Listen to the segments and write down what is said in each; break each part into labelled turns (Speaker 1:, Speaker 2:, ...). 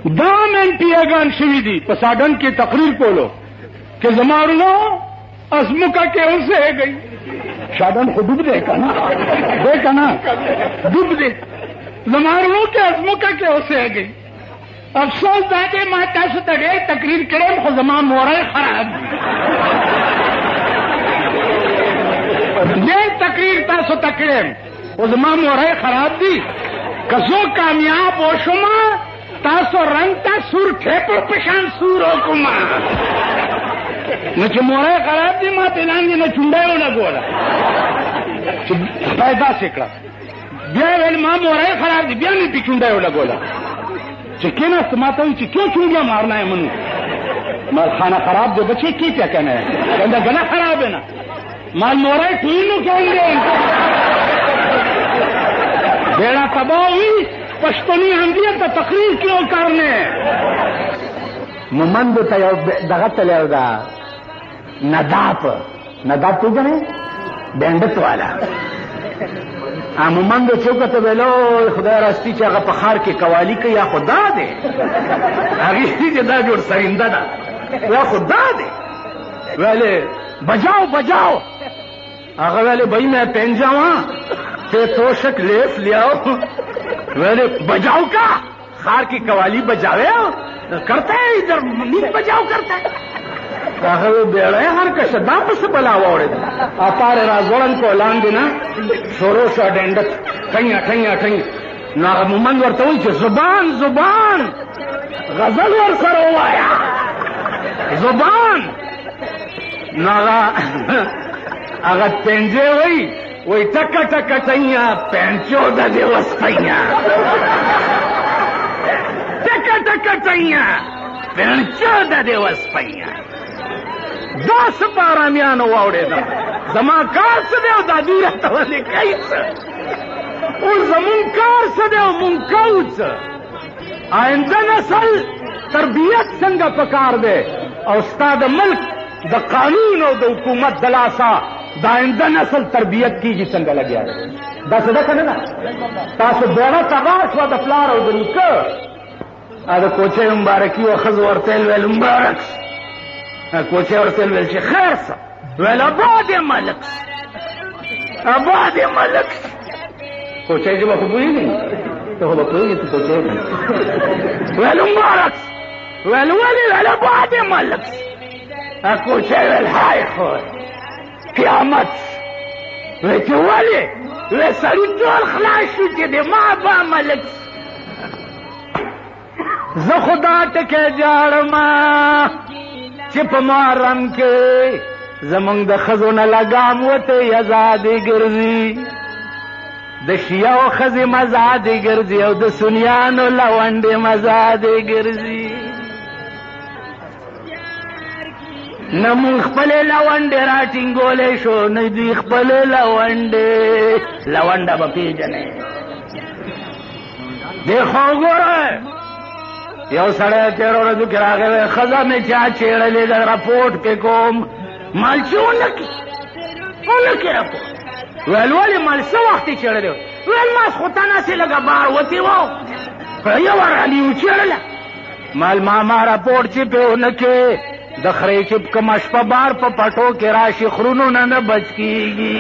Speaker 1: دام این پیاگان شوی دی پساڈن کی تقریر کولو کہ زمارنو ازمکا کے ان سے ہے گئی شادن کو ڈوب دے کنا ڈوب دے زمارنو کے ازمکا کے ان سے ہے گئی افسوس دادے ماتا سے تڑے تقریر کرے خو زمان مورے خراب یہ تقریر تاسو تکریم خو زمان مورے خراب دی کسو کامیاب ہو شما تاسو رنگ تا سور ٹھیپو پشان سور ہو کما نچ مورے خراب دی ما تیلان دی نچنڈائیو نگولا پیدا سکڑا بیا ویل ما مورے خراب دی بیا نہیں پی چنڈائیو نگولا چکینا استماتا ہوئی کیوں چونگیا مارنا ہے منو مال خانہ خراب دے بچے کی کیا کہنا ہے کہنا گلا خراب ہے نا مال مورے ٹھینو کہیں گے بیڑا تباہ ہوئی پشتونی ہندیت تا تقریر کیوں کرنے
Speaker 2: ممندو تا یو دغت لیو دا نداپ تو جنے بینڈت والا ممندو چوکتا بیلو خدا راستی چاگا پخار کے قوالی که یا خدا دے اگیستی چا دا جوڑ سرندہ دا یا خدا دے ویلے بجاؤ آگا ویلے بھائی میں پہن جاؤں تے توشک لیف لیاؤ ویلے بجاؤ کا خار کی قوالی بجاوے کرتا ہے ادھر نیت بجاؤ کرتا ہے آخر بیڑا ہے ہر کشا دا پس بلاو اوڑے دا آتار رازورن کو اعلان دینا شورو شا ڈینڈت ٹھنگا ناغ ممند ورطا ہوئی چھے زبان غزل ور سر ہوایا زبان ناغا اگر پینجے ہوئی وہی ٹکا ٹئیاں پینچو دا دے وسطیاں ٹکا ٹئیاں پینچو دا دے وسطیاں دس پارا میانو واوڑے دا زمان کار سدیو دا دیرہ تولی کئیس او زمان کار سدیو منکوچ آئندہ نسل تربیت سنگا پکار دے اور استاد ملک دا قانون او دا حکومت دلاسا دا آئندہ نسل تربیت کی جی سنگا لگیا دے دا صدقہ نا تاسو بیڑا تغاش و دا پلار او دا نکر آدھا کوچے مبارکی و خز ورطیل ویل مبارک کوچے ورطیل ویل چی خیر سا ویل آباد ملک کوچے جب اخبوئی نہیں تو بکوئی نہیں تو کوچے ویل مبارک ویل آباد ملک کوچے ویل ہائی خور قیامت ویچے ویل سری طول خلاش شوچے دے ما با ملک زخدا ٹکے جارما چپ مارم کے زمانگ دا خزو نلگام وطے ازادی گرزی دا شیعو خزی مزادی گرزی او دا سنیانو لوندی مزادی گرزی نمون خپلے لوندی راٹنگولے شو ندی خپلے لوندا با پی جنے دیکھو گو رہے یو سڑے تیرو رضو کرا گئے خزا میں چاہ چیڑے لے گا رپورٹ کے کوم مال چو انکی رپورٹ ویل والی مال سو وقتی چیڑے لے ویل ماس خطانا سے لگا بار ہوتی وہ یو رالیو چیڑے لے مال ماما رپورٹ چی پہ انکے دخری چپ کمش پا بار پا پٹو کے راشی خرونو نہ بچ کی گی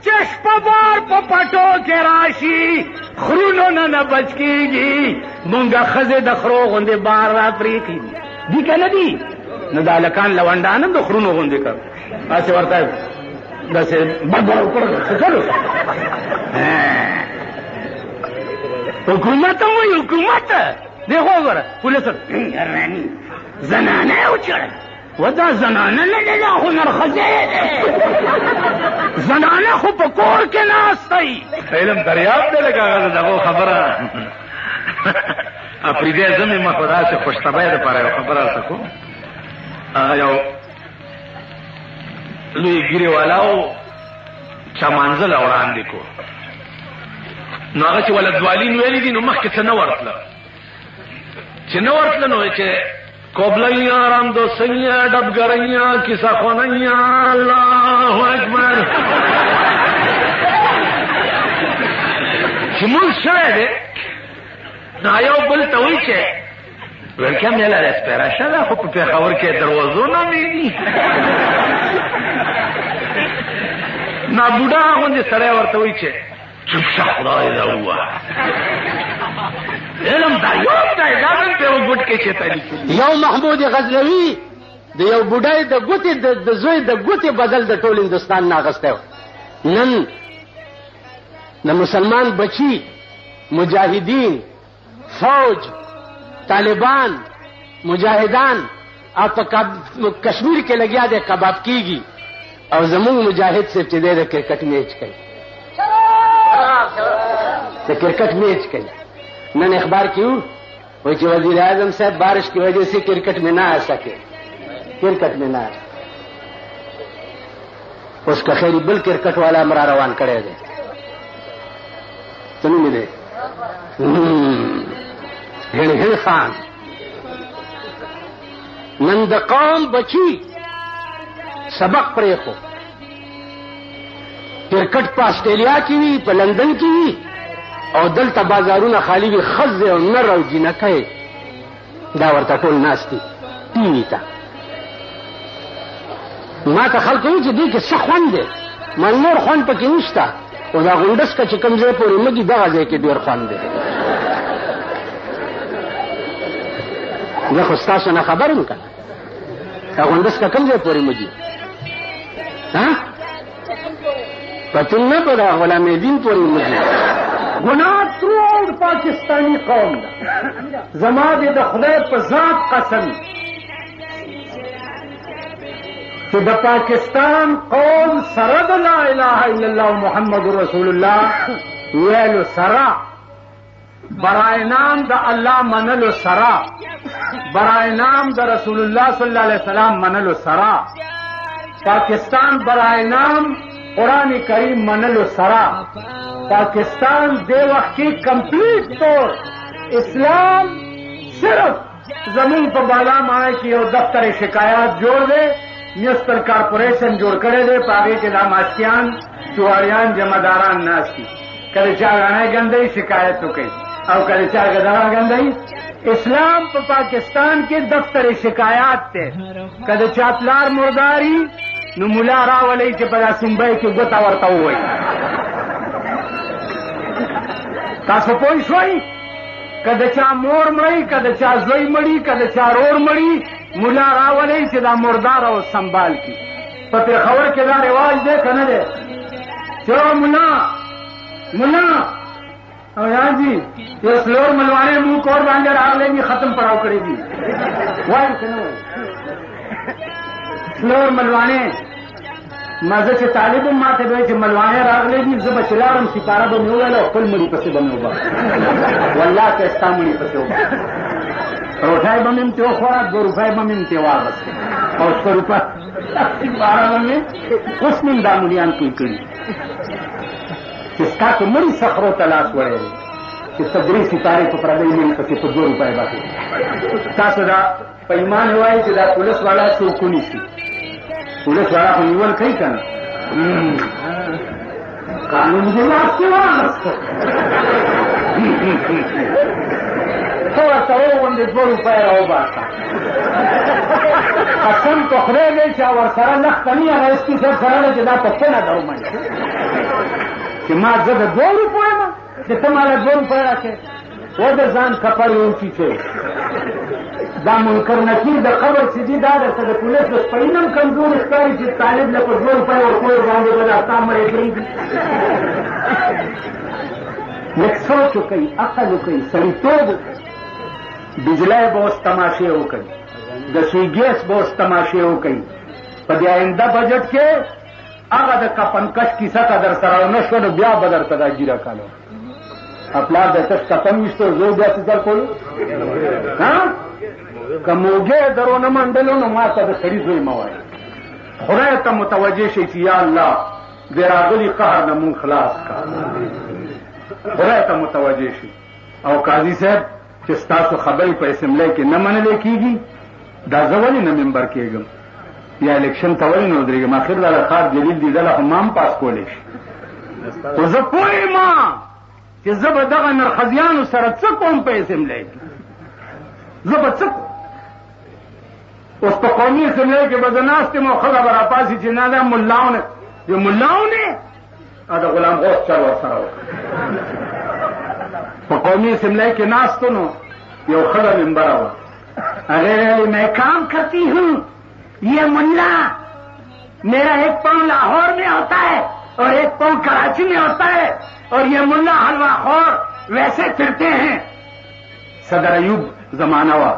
Speaker 2: چشپ بار پا پٹو کے راشی خرونو نہ بچ کی گی مونگا خزے دخرو غندے بار را پریکی دی کہ ندی ندالکان لوندانم دو خرونو غندے کر ایسے ورطا ہے جیسے بڑھ اکڑ چلو حکومت ہوئی حکومت دیکھو گر پولیس زنانے اچڑ ودا زنانے لگا ہنر خزے زنانے خو پکور کے ناستی علم دریاب دے لگا دغو خبرہ اپری دے زمین مخدا سے خوش طبعی دے پارا خبرہ سکو یو لوی گیری والاو چا منزل اوران دیکو نو هغه چې ولدوالین ویلي دي نو مخکې څه نه ورتله نو چې کوبلیاں رام دو سیاں ڈبگریاں کسا خونیاں اللہ اکبر چې مونږ شوی دی نو یو بل ته وایي چې ویلکم یې لاره سپېره شه ده خو په پېښور کې دروازو نه مېږي نا بوډا غوندې سړی ورته وایي چې چوپ شه خدای دا ووایه علم دا یو دی دا دلته یو ګوټ کې چېته لیکلي
Speaker 3: یو محمود غزنوي د یو بوډای د ګوتې د زوی د ګوتې بدل د ټول هندوستان نه اخیستی و نن د مسلمان بچی مجاهدین فوج طالبان مجاهدان او په کشمیر کې لګیا دی کباب کیږي او زمونږ مجاهد صرف چې دی د کرکټ میچ کوي د کرکٹ میچ کوي نن اخبار کې وو چې وزیر اعظم صاحب بارش کی وجہ سے کرکٹ میں نہ آ سکے کرکٹ میں نہ اس کا خیری بل کرکٹ والا مرا روان کړی دی څه نوم دی هړ خان نن د قوم بچی سبق پرېښو کرکٹ په آسټرالیا کې وي په لندن کې وي او دلته بازارونه خالی وي ښځې او نر او جینکۍ دا ورته ټول ناست دي ټي وي ته ما ته خلکو وایي چې دې کې څه خوند دی ما نور خوند پکې نشته خو دا غونډس که چې کوم ځای پورې مږي دغه ځای کې ډېر خوند دی زه خو ستاسو نه خبر یم که نه دا غونډس که کوم ځای پورې مږي پتون نه په دا غلام دین پورې مږي
Speaker 1: گناہ ټول پاکستانی قوم ده زما دې د خدای په ذات قسم چې د پاکستان قوم سره د لا اله الا الله محمد رسول الله ویلو سره برای نام د الله منلو سره برای نام د رسول الله صلی الله علیه وسلم منلو سره پاکستان برای نام قرآن کریم منلو سره پاکستان دے وقت کی کمپلیٹ طور اسلام صرف زمین پر بالا مانے کی اور دفتر شکایات جوڑ دے میونسپل کارپوریشن جوڑ کرے دے پاگے کے داماشکیان چوہاریان جمع داران ناس کی کدے چاہ گانے گندئی شکایت ہو گئی اور کدے چاہ گدارا گندئی اسلام پر پاکستان کے دفتر شکایات تے کدے چاپلار مرداری نو ملا راولی چی پدا سنبئی کی گتا ورتا ہوئی تاسو پوه شوئ که د چا مور مړی که د چا زوی مړي که د چا رور مړي ملا راولئ چې دا مردار او سنبال کی په پېښور کې دا رواج دی که نه دی چې ملا او یاجي یو سلور ملوانې مونږ کور باندې راغلی دي ختم پړاو کړی دي وایي که نه وایي سلور ملوانې مزه چې طالب هم ماته وایي چې ملوانې راغلی دي زه به چې لاړم سپاره به مې وویل او خپل مړي پسې به مې وبخ والله که ستا مړي پسې وبخ روټۍ به مې هم ترې وخوړه 2 روپۍ به مې هم ترې واغستې او 100 روپۍ سپاره به مې اوس مې هم دا مړیان کوی کړي چې ستا که مړي صخرو ته لاس وړی دی چې ته 3 سپارې په پردۍ مړي پسې په 2 روپۍ باندې تاسو دا په ایمان وایي چې دا پولیس والا څوک ونیسي پولیس والا خو نیول کوي که نه قانون دې لاس کې واغسته ته ورته وغوندې 2 روپۍ راوباسه قسم په خدای دی چې ورسره لښته نه هغه اسپي صاحب سره ده چې دا پوښتنه در ومني چې ما زه د 2 روپۍ یم چې ته ماله 2 روپۍ راکړې و د ځان کپړ وچیچې دا منکر نکیر د قبر چې دي دا درته د پولیس د سپرین هم کمزور ښکاري چې طالب له په 2 روپۍ ورکوی باندې به دا ستا مړی پرېږدي لږ سوچ وکوئ عقل وکوئ سړیتوب بجلی به اوس تماشې وکوئ د سوی ګیس به اوس تماشې وکوئ په دې آینده بجټ کې هغه د کفنکش کیسه که در سره ونه شوه نو بیا به درته دا ګیره کاله پلار د تش کفن ویشتو زوی بیا څه در کولو که موږی در ونه منډلو نو ما ته د سړي زوی مه وایه خدای ته متوجه شئ چې یا الله د راغلي قهر نه مونږ خلاص کا خدای ته متوجه شئ او قاضي صاحب چې ستاسو خبرې په اسمبلی کې نه منلی کېږي دا زه ولې نه ممبر کېږم یا الیکشن ته ولې نه ودرېږم آخر دا د ښار جلیل دي ډله خو ما هم پاس کولی شي خو زه پوه یم
Speaker 2: چې زه به دغه نرخزیانو سره څه کوم په اسمبلی کې زه به څه اوس په قومي اسمبلی کې به زه ناست یم او ښځه به راپاسي چې نه دا ملاونه د ملاونه د غلام غوث چل ورسره وکړه په قومي اسمبلی کې ناستو نو یو ښځه ممبره وه هغې میں کام کرتی ہوں یہ ملا میرا ایک پاؤں لاہور میں ہوتا ہے اور ایک پاؤں کراچی میں ہوتا ہے اور یہ ملا حلوہ خور ویسے پھرتے ہیں صدر ایوب زمانہ ہوا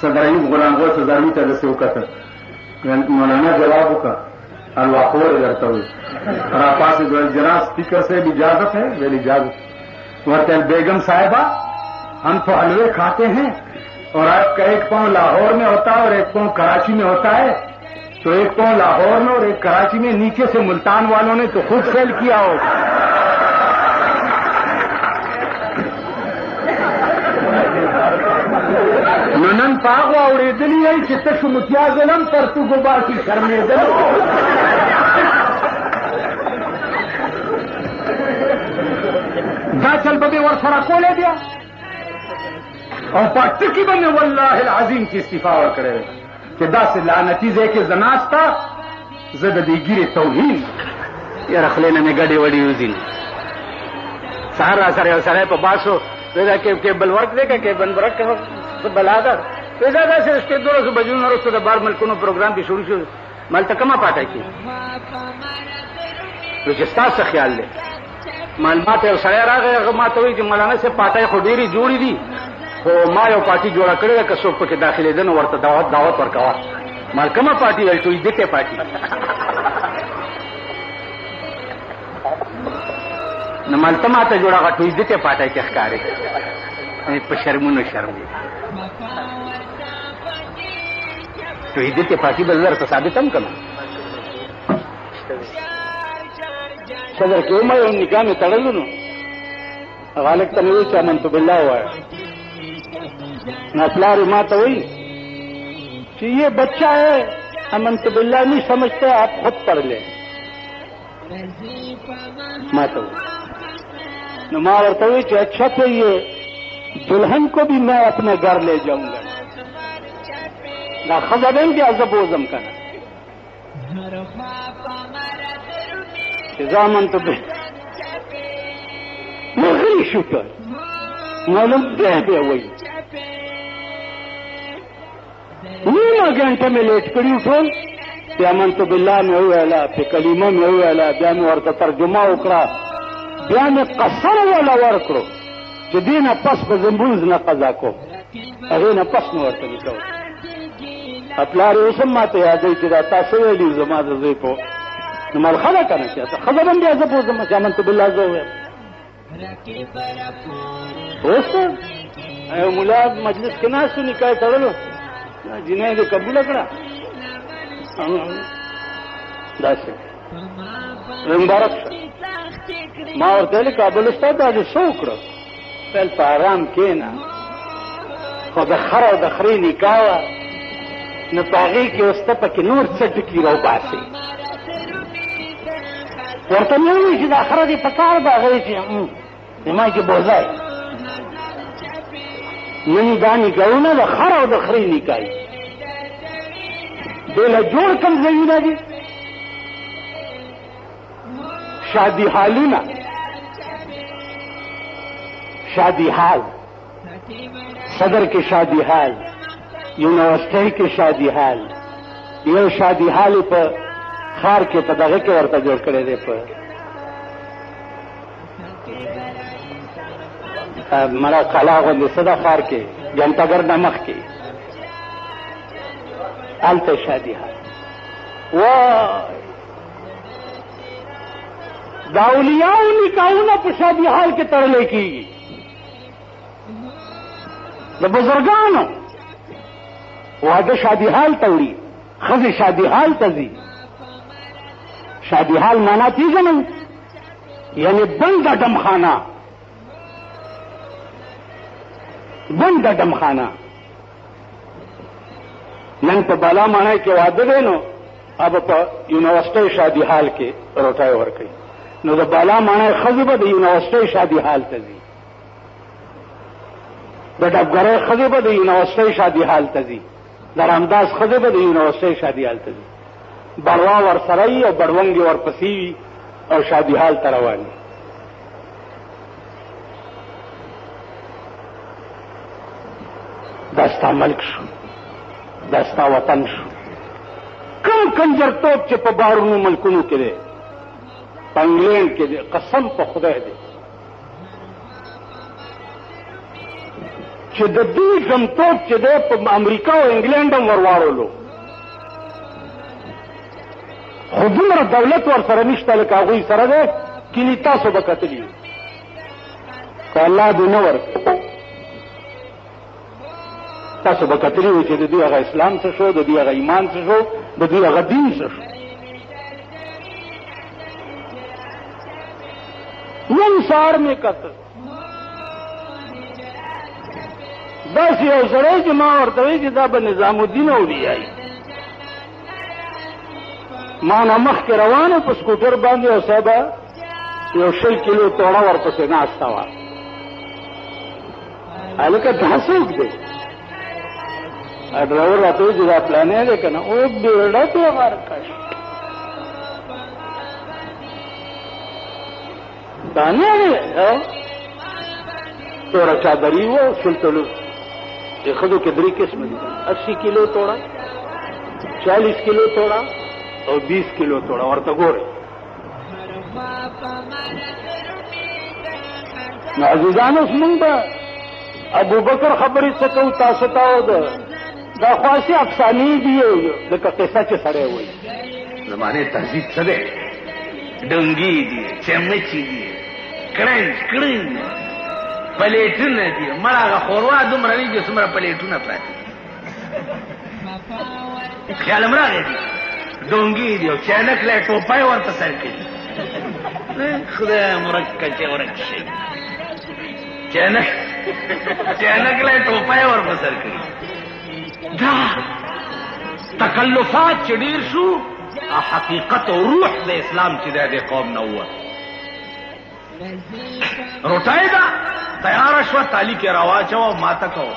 Speaker 2: صدر ایوب غلام غوث زاروی ته داسې وکتل مولانا جواب وکړه حلوہ خور درته وي راپاسې جناب سپیکر صاحب اجازت ہے ویل اجازت ورته بیگم صاحبہ ہم تو حلوے کھاتے ہیں اور آپ کا ایک پاؤں لاہور میں ہوتا ہے اور ایک پاؤں کراچی میں ہوتا ہے تو ایک پاؤں لاہور میں اور ایک کراچی میں نیچے سے ملتان والوں نے تو خود سیل کیا ہوگا نن پاغو اوریدلی ای چې تاسو متیازلم پرتو ګبار کی شرمېدل دا چل به ور سره کولې بیا او پټکی باندې والله العظیم چې استعفا ورکړې چې داسې لعنتی ځای کې زناستا زه د دې ګیرې توهین یاره خولې نه مې ګډې وډې وځي سهار را سره یو سړی په باسو دا کیبل ورک دی که کیبل ورک بلا ده پیدا داسې شپې 12 بجو نه وروسته د بار ملکونو پروګرام کې شروع شو مالته کومه پاټی کې نو چې ستاسو خیال دی معلومات یو سړی راغی هغه ما ته وایي چې مولانا صاحب پاټۍ خو ډېرې جوړې دي خو ما یو پارټي جوړه کړې ده که څوک پکې داخلېده نو ورته دعوت ورکوه مال کومه پارټي ویل ټوی دکې پارټي نو مال ته ماته جوړه هغه ټوی دکې پارټۍ کې ښکارې په شرمونو شرم دی ټوی دکې پارټي به زه درته ثابت هم کړم صدر کې ومه یو نکاح مې تړلو نو هغه هلک ته مې وایي چې امنت بالله ووایه نسلار ماتا ہوئی کہ یہ بچہ ہے امنت باللہ نہیں سمجھتے آپ خود پڑھ لیں ماتا ہوئی نما ورتا ہوئی کہ اچھا تو یہ دلہن کو بھی میں اپنے گھر لے جاؤں گا نہ خبریں کہ عذب وزم کا نا امنت باللہ شکر معلوم دے دے وہی نیمه ګنټه مې لیټ کړي ټول بیا امنت بالله مې وویله په کلمه مې وویله بیا مې ورته ترجمه وکړه بیا مې قسم وله ورکړو چې دې نه پس به زمبونځ نه قضا کوم هغې نه پس مې ورته لیکو پلار یې اوس هم ماته یادوي چې دا تاسو ویلي زما د زوی په نو ملخه ده که نه چې ښځه به هم بیا زه پوهېږم چې امنت بالله زه وویم اوس یو ملا مجلس کې ناست و نکاح یې تړلو جنہیں دې قبول کړه داسې مبارک شه ما ورته ویلې کابل استاد دا دې څه وکړه ویل په ارام کښېنه خو د خر او د خرې نکاح وه نو په هغې کې اوس ته پکې نور څه ټکي راوباسې ورته مې ووایي چې دا خره دې په کار ده هغه چې زما کې بوځی نن دا نکاحونه د خر او د خرې نکاح دې له جوړ کوم ځایونه دي شادي حالونه شادي حال صدر کې شادي حال یونیورسٹی کې شادي حال یو شادي حال په خار کې په دغه کې ورته جوړ کړی دی په مړه کلا غوندې صدا خار کې جنتاګر نه مخ کې هلته شادي حال وای د اولیاءو نکاحونه په شادي حال کې تړلی کېږي د بزرګانو واده شادي حال ته وړي ښځې شادي حال ته ځي شادي حال معنا پېژنئ یعنی بنده ډمخانه بنده ډمخانه نن په بالا ماڼۍ کې واده دی نو अब په یونیورسٹی شادي حال کې روټۍ ورکوي نو د بالا ماڼۍ ښځې به د یونیورسٹی شادي حال ته ځي
Speaker 1: د ډبګرۍ ښځې به د یونیورسټۍ شادي حال ته ځي، د رامداس ښځې به د یونیورسټۍ شادي حال ته ځي، بړوا ورسره وي او بړونګې ورپسې وي او شادي حال ته روان وي. دا ستا ملک شو، دا ستا وطن شو. کم کنجرتوب چې په بارونو ملکونو کې دی، په انګلینډ کې دی، قسم په خدای دی چې د دوی جمتوب چې دی په امریکا او انګلینډ هم ورواړولو، خو دومره دولت ورسره نشته لکه هغوی سره دی. کلي تاسو به کتلي که الله دې نه ورکړي، تاسو به کتلي وي چې د دوی هغه اسلام څه شو، د دوی هغه ایمان څه شو، د دوی هغه دین څه شو. نن سهار مې کتل داسې یو سړی چې ما ورته وایي چې دا به نظام الدین اولیایي. ما نه مخکې روان په سکوټر باندې او صاحبه یو 6 کیلو توړه ورپسې ناسته وه. هلکه دا څوک دی؟ ډرایور راته وایي چې دا پلانی دی که نه؟ او بیړه پې ورکش پلانی دی. توړه چادري وه، شلتلو د ښځو کې 3 قسمه دي، 80 کیلو توړه، 40 کیلو توړه او 20 کیلو توړه. ورته ګورئ نو عزیزان، اوس مونږ به ابوبکر خبرې څه کوو تاسو ته؟ دا خاصې افسانې دي لکه قصه چې سړی وایي.
Speaker 2: زمانې تهذیب څه دی؟ ډنګي دي، چمچي دي، کړنج کړنج پلیټونه دي. مړه هغه خوروا دومره نه دي څومره پلیټونه پراته. خیال م راغی دي ډونګي دي او چانک لا ټوپای ورته سر کوي. خدای مرکه چې ورک شي، چانک لا ټوپای ورته سر کوي. دا تکلفات چې ډېر شو، حقیقت او روح د اسلام چې د قوم نه وه. روټای ده تیاره شوه، تالی کې راواچوه ماته کوه.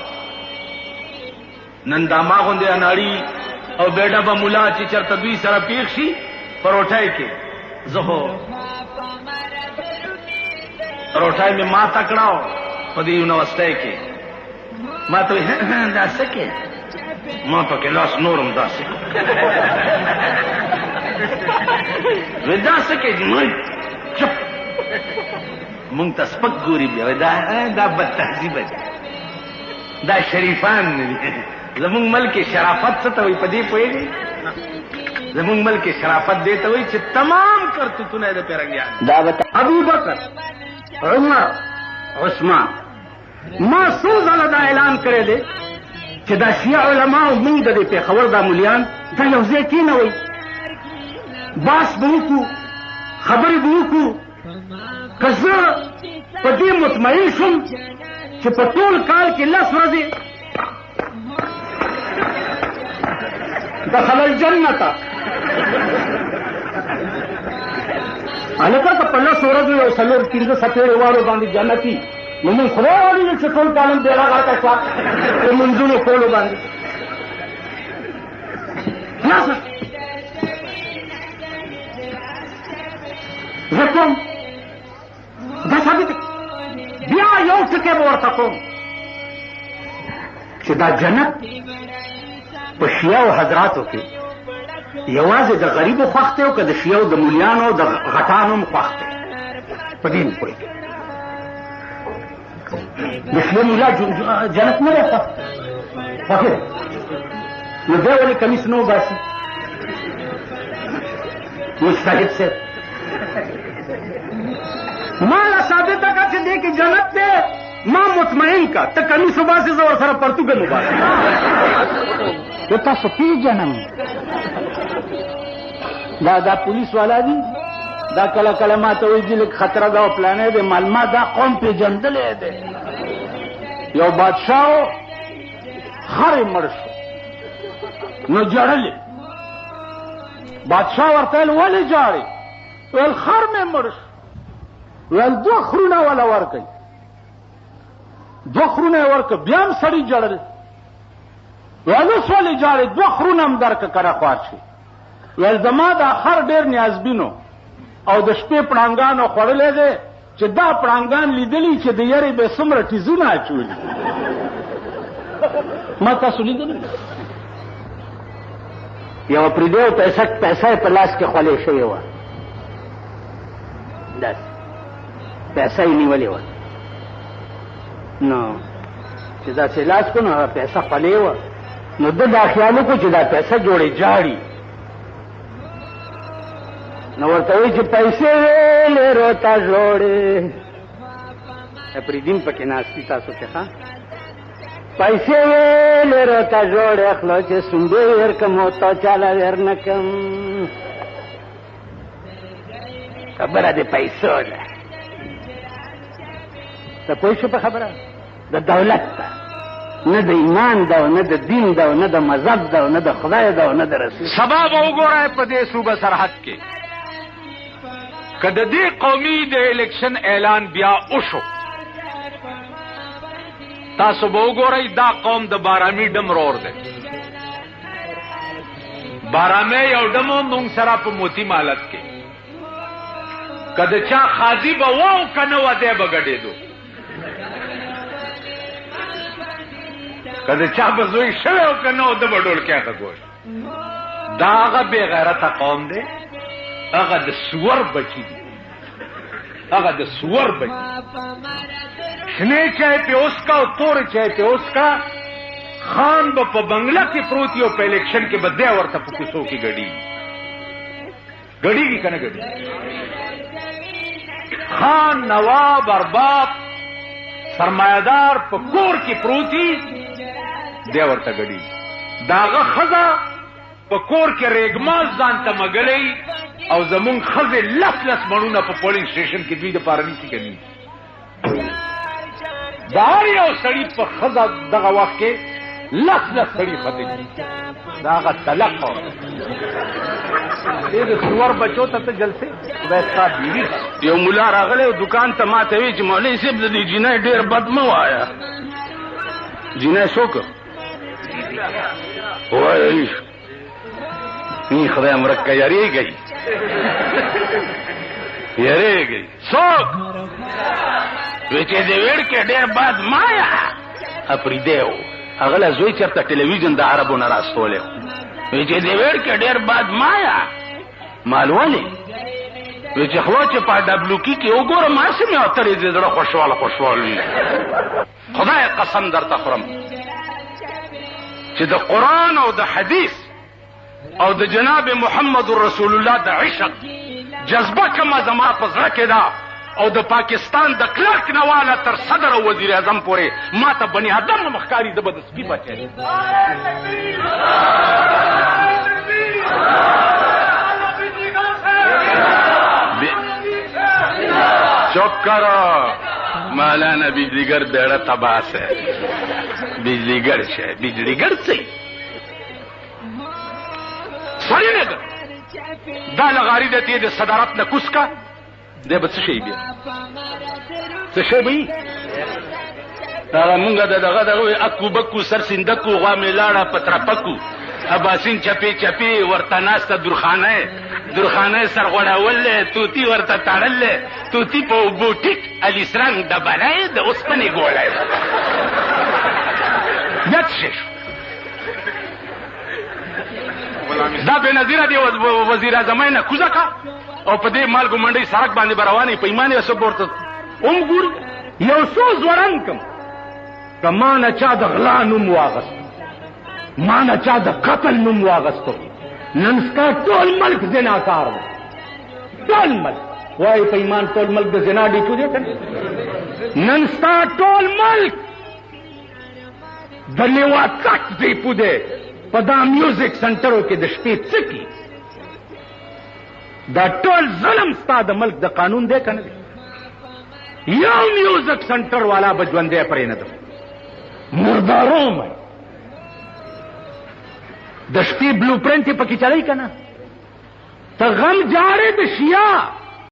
Speaker 2: نن دا ما غوندې اناړي او بیډه به ملا چې چرته دوی سره پیښ شي په روټای کې، زه خو روټای مې ما تکړاو په دې یونیورسټۍ کې. ما ته وایي دا څه کې؟ ما پکې لاس نورم داسې وایي دا څه کې؟ چپ مونږ ته سپک ګوري بیا. دا بد تهذیبه ده، دا شریفان نه دي. زمونږ ملک شرافت څه ته وایي په دې پوهېږئ؟ زمونږ ملک شرافت دې ته وایي چې تمام کرتوتونه یې د پیرنګیان.
Speaker 1: دا به ابوبکر، عمر، عثمان. ما څو ځله دا اعلان کړی دی چې دا شیعه علما او مونږ د دې پېښور دا مولیان دا یو ځای کېنوئ، بحث به وکړو، خبرې به وکړو. که زه په دې مطمئن شوم چې په ټول کال کې 10 ورځې دخل الجنة، هلکه که په 10 ورځو یو 4-5 څپېړې والو باندې جنتي، نو مونږ خدای والی چې ټول کالم بېړه غرقه شوه په منځونو کولو باندې. خلاصه زه کوم دا ثابت دی. بیا یو ټکی به ورته کوم چې دا جنت په شیعو حضراتو کې یوازې د غریبو خوښ دی او که د شیعو د مولیانو د غټانو هم خوښ دی. په دې مې پوهېږي د شیعه مولا جنت نه دی خوښ دی، نو دی ولې کمیس نه وباسي؟ مجتهد صاحب ما لا ثابته کا چې دې کې جنت دی، ما مطمئن کا ته کمیس وباسې زه ورسره پرتوګه وباسم. زه تاسو پېژنم، دا پولیس والا دي، دا کله کله ما ته وایي چې لږ خطره ده او پلانی دی. ما دا قوم پېژندلی دی. یو بادشاه و، خر یې مړ شو، نو جړلې. بادشاه ورته ویل ولې جاړې؟ ویل خر مې مړ شو. ویل 2 خرونه وله ورکئ. 2 خرونه ورک بیا هم سړی جړل ویل سولې جاړي 2 خرونه هم درک کړه خوار شي ویل زما دا خر ډیر نیازبینو او د شپې پړانګانو خوړلې ده چې دا پړانګان لیدلی چې د یری به څومره تیزونه اچولي ما تاسو لیدلی
Speaker 3: یو پردیو پیسه په لاس کې خولې شوې وه داسې پیسه یې نیولې وه نو چې داسې لاس کو نو هغه پیسه خولې وه نو ده دا خیال وکړو چې دا پیسه جوړې جاړي نو ورته وایي چې پیسې ویلې روته جوړې پریدین پکې ناستي تاسو کې ښه پیسې ویلې روته جوړې خلو چې سونډې ور کم او تا چاله ور نه کم خبره د پیسو ده ته پوه شو په خبره د دولت ده نه د ایمان ده او نه د دین ده او نه د مذهب ده او نه د خدای ده او نه د رسول
Speaker 2: سبا به وګورئ په دې صوبه سرحد کې که د دې قومي د الیکشن اعلان بیا وشو تاسو به وګورئ دا قوم د بارامی ډم رور دی بارامی یو ډمو مونږ سره په موتی مالت کې که د چا خاضي به و که نه و دی به ګډېدو که د چا به زوی شوی او که نه و ده به ډولکۍ ته ګوش دا هغه بې غیرته قوم دی هغه د سور بچی دی هغه د سور بچی شنه چای په اوس کا او تور چای په اوس کا خان به په بنگله کې پروت یو په الیکشن کې به دی ورته په کوڅو کې ګډېږي که نه ګډېږي خان نواب ارباب سرمایدار په کور کې پروتي دی ورته ګډېږي د هغه ښځه په کور کې ریګماز ځان ته مګلی او زمونږ ښځې لس مڼونه په پولینګ سټیشن کې دوی دپاره نیسي که نه د هر یو سړي په ښځه دغه وخت کې لس سړي ختمي د هغه طلق دې د سور بچو ته جلسې خدای ستا بیوي
Speaker 1: یو ملا راغلی او دکان ته ما ته وی چې مولوي صاحب د دې جینۍ ډېر بد مه وایه جینۍ څوک وایي نی خدای مرکه یریږي څوک وی چې د ویړ کې ډېر بد مایا اپریدیو هغه له زوی چېرته ټلویزیون د عربو نه راستولی وی چې د ویړ کې ډېر بد مایا مال ولې وی چې خوا چې په ډبلوکي کې وګورم هسې مې اترې د زړه خوشحال وي خدای قسم درته خورم چې د قرآن او د حدیث او د جناب محمد رسول الله د عشق جذبه کومه زما په زړه کې ده او د پاکستان د کلرک نه واله تر صدر او وزیر اعظم پورې ما ته بني ادم نه مخکاري د به د سپي بچی چپ کرو مولانا بجلیگر بیڑا تباہ سے بجلیگر شے بجلیگر سی سړی نه ده دا لغاري د دې د صدارت نه کوس کا دی به څه شی بیا څه شی به وي هغه مونږ د دغه اکو بکو سر سیندکو غوا مې لاړه پترپکو اباسین چپی ورته ناسته درخانه سر غوړول توتی ورته تړل توتی په بوټیک الیسرنګ ډبلای د اوسپنې ګولای یاد شي دا به نظیره دی وزیر اعظم نه کوزه کا او په دې مالګو منډي سړک باندې برواني پیمانه سپورت ګور یو څو زورن کم کمانه چا د غلا نوم واغست ما نه چا د قتل نوم واغستو نن ستا ټول ملک زناکار دی ټول ملک وای په ایمان ټول ملک د زنا ډیکو دی کنه نن ستا ټول ملک د لیواکټ دی پوده په دا میوزیک سنټرو کې د شپې څکی دا ټول ظلم ستا د ملک د قانون دی کنه یو میوزیک سنټر والا به ژوندی پرې نه ده مردارو مې د شپې بلو پرنټ پکې چلای کنه ته غم جاړې د شیا